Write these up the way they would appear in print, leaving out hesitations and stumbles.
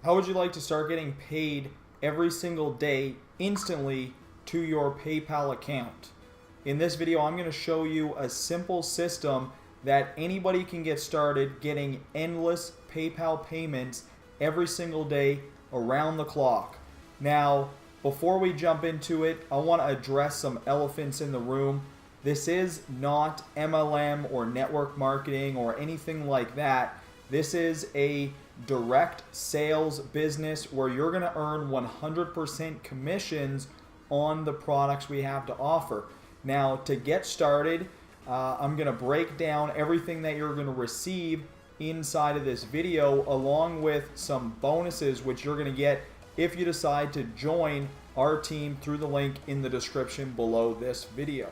How would you like to start getting paid every single day instantly to your PayPal account? In this video, I'm going to show you a simple system that anybody can get started getting endless PayPal payments every single day around the clock. Now, before we jump into it, I want to address some elephants in the room. This is not MLM or network marketing or anything like that. This is a direct sales business where you're going to earn 100% commissions on the products we have to offer. Now, to get started, I'm going to break down everything that you're going to receive inside of this video, along with some bonuses which you're going to get if you decide to join our team through the link in the description below this video.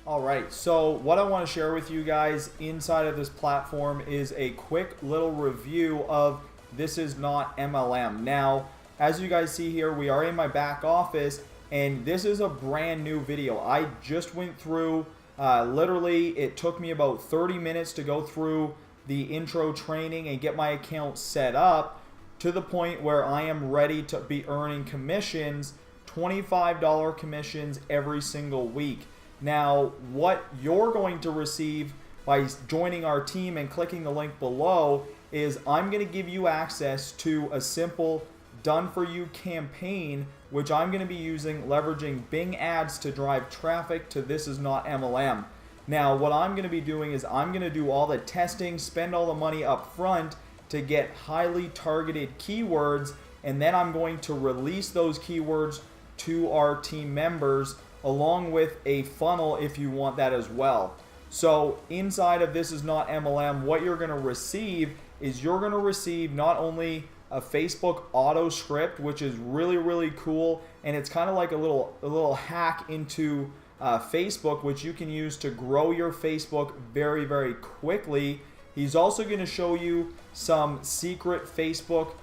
Alright, so what I want to share with you guys inside of this platform is a quick little review of This Is Not MLM. Now, as you guys see here, we are in my back office, and this is a brand new video. I just went through, literally it took me about 30 minutes to go through the intro training and get my account set up to the point where I am ready to be earning commissions, $25 commissions every single week. Now, what you're going to receive by joining our team and clicking the link below is I'm going to give you access to a simple done-for-you campaign, which I'm going to be using leveraging Bing ads to drive traffic to This Is Not MLM. Now, what I'm going to be doing is I'm going to do all the testing, spend all the money up front to get highly targeted keywords, and then I'm going to release those keywords to our team members along with a funnel if you want that as well. So inside of This Is Not MLM, what you're going to receive is you're going to receive not only a Facebook auto script, which is really cool, and it's kind of like a little hack into Facebook, which you can use to grow your Facebook very quickly. He's also going to show you some secret Facebook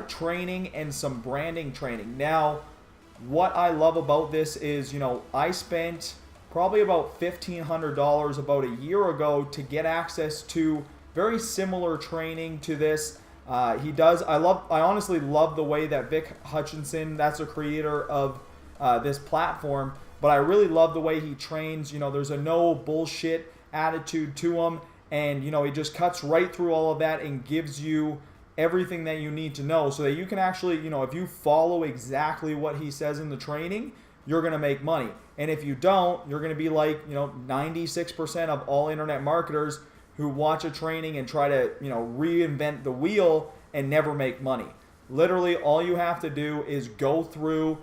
training and some branding training. Now, what I love about this is, I spent probably about $1,500 about a year ago to get access to very similar training to this. I honestly love the way that Vic Hutchinson, that's the creator of this platform, but I really love the way he trains. There's a no bullshit attitude to him, and he just cuts right through all of that and gives you everything that you need to know so that you can actually, if you follow exactly what he says in the training, you're going to make money. And if you don't, you're going to be like, 96% of all internet marketers who watch a training and try to, reinvent the wheel and never make money. Literally, all you have to do is go through,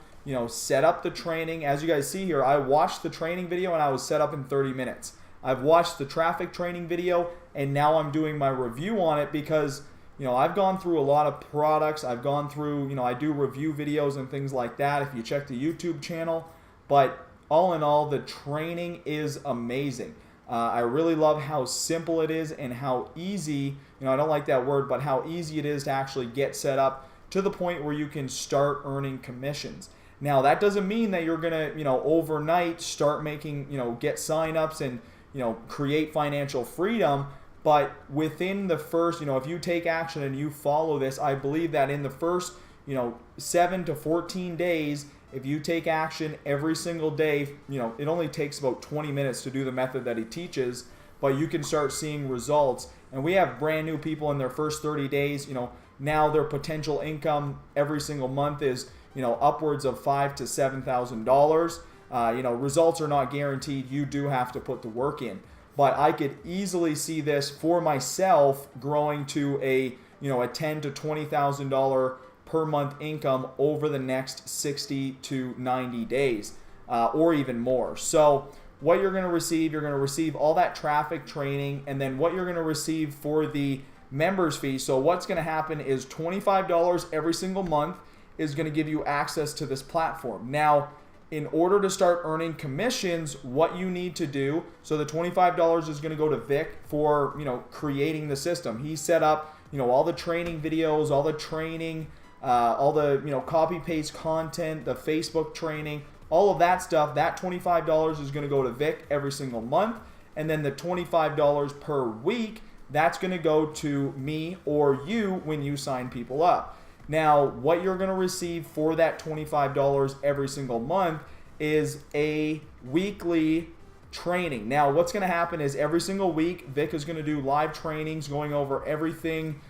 set up the training. As you guys see here, I watched the training video and I was set up in 30 minutes. I've watched the traffic training video and now I'm doing my review on it because I've gone through a lot of products. I've gone through, I do review videos and things like that if you check the YouTube channel. But all in all, the training is amazing. I really love how simple it is and how easy, I don't like that word, but how easy it is to actually get set up to the point where you can start earning commissions. Now, that doesn't mean that you're going to, overnight start making, get signups and, create financial freedom. But within the first, if you take action and you follow this, I believe that in the first, 7 to 14 days, if you take action every single day, it only takes about 20 minutes to do the method that he teaches, but you can start seeing results. And we have brand new people in their first 30 days, now their potential income every single month is, upwards of $5,000 to $7,000. Results are not guaranteed. You do have to put the work in. But I could easily see this for myself growing to a $10,000 to $20,000 per month income over the next 60 to 90 days, or even more. So what you're going to receive all that traffic training, and then what you're going to receive for the members fee. So what's going to happen is $25 every single month is going to give you access to this platform. Now, in order to start earning commissions, what you need to do, so the $25 is going to go to Vic for, creating the system. He set up, all the training videos, all the training, all the, copy paste content, the Facebook training, all of that stuff. That $25 is going to go to Vic every single month. And then the $25 per week, that's going to go to me or you when you sign people up. Now, what you're going to receive for that $25 every single month is a weekly training. Now, what's going to happen is every single week, Vic is going to do live trainings going over everything,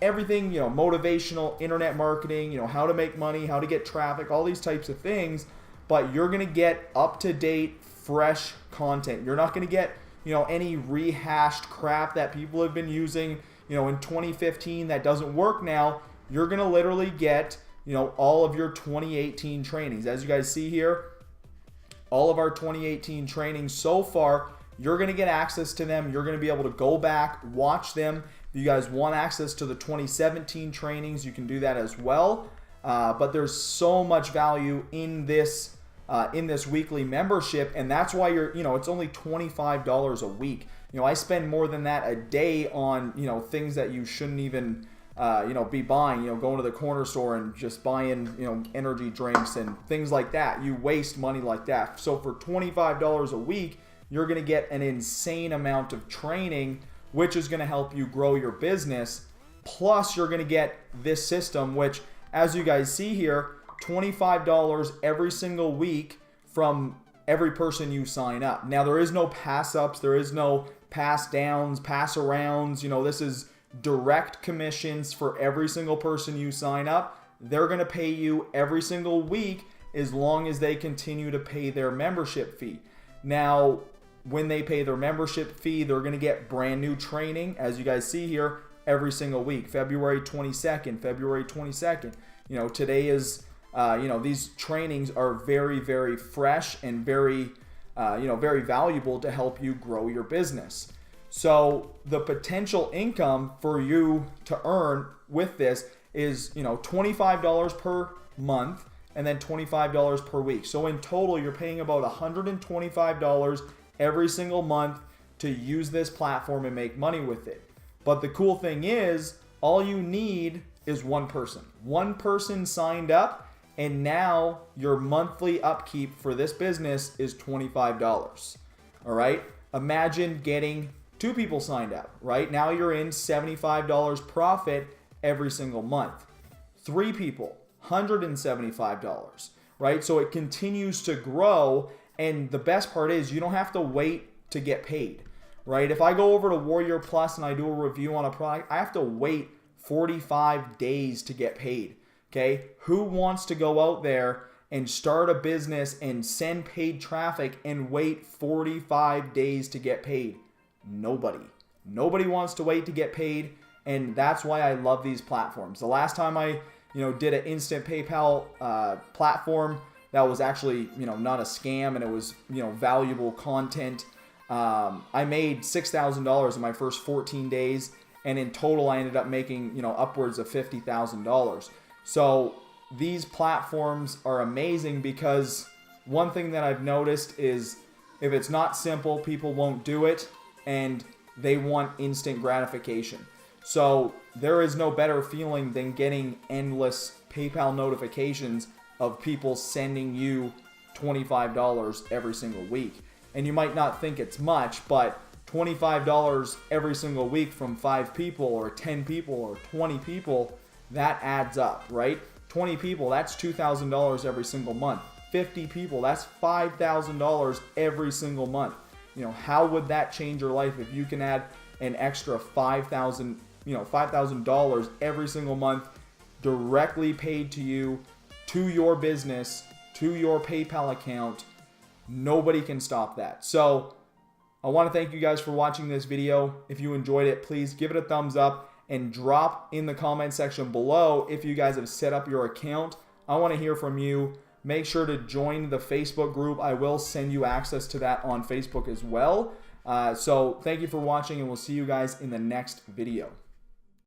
motivational, internet marketing, how to make money, how to get traffic, all these types of things. But you're going to get up-to-date, fresh content. You're not going to get, any rehashed crap that people have been using, in 2015 that doesn't work now. You're going to literally get, all of your 2018 trainings. As you guys see here, all of our 2018 trainings so far, you're going to get access to them. You're going to be able to go back, watch them. If you guys want access to the 2017 trainings, you can do that as well. But there's so much value in this weekly membership, and that's why it's only $25 a week. I spend more than that a day on, things that you shouldn't even, be buying, going to the corner store and just buying, energy drinks and things like that. You waste money like that. So for $25 a week, you're going to get an insane amount of training, which is going to help you grow your business. Plus, you're going to get this system, which, as you guys see here, $25 every single week from every person you sign up. Now, there is no pass ups, there is no pass downs, pass arounds. This is direct commissions for every single person you sign up. They're going to pay you every single week as long as they continue to pay their membership fee. Now, when they pay their membership fee, they're going to get brand new training, as you guys see here, every single week. February 22nd, February 22nd. Today is, these trainings are very, very fresh and very, very valuable to help you grow your business. So the potential income for you to earn with this is, $25 per month and then $25 per week. So in total, you're paying about $125 every single month to use this platform and make money with it. But the cool thing is, all you need is one person. One person signed up, and now your monthly upkeep for this business is $25. All right? Imagine getting 2 people signed up, right? Now you're in $75 profit every single month. 3 people, $175, right? So it continues to grow, and the best part is you don't have to wait to get paid, right? If I go over to Warrior Plus and I do a review on a product, I have to wait 45 days to get paid, okay? Who wants to go out there and start a business and send paid traffic and wait 45 days to get paid? Nobody. Nobody wants to wait to get paid, and that's why I love these platforms. The last time I, did an instant PayPal platform that was actually, not a scam, and it was, valuable content. I made $6,000 in my first 14 days, and in total I ended up making, upwards of $50,000. So these platforms are amazing because one thing that I've noticed is if it's not simple, people won't do it, and they want instant gratification. So there is no better feeling than getting endless PayPal notifications of people sending you $25 every single week. And you might not think it's much, but $25 every single week from 5 people or 10 people or 20 people, that adds up, right? 20 people, that's $2,000 every single month. 50 people, that's $5,000 every single month. How would that change your life if you can add an extra $5,000 every single month directly paid to you, to your business, to your PayPal account? Nobody can stop that. So I want to thank you guys for watching this video. If you enjoyed it, please give it a thumbs up and drop in the comment section below if you guys have set up your account. I want to hear from you. Make sure to join the Facebook group. I will send you access to that on Facebook as well. So thank you for watching, and we'll see you guys in the next video.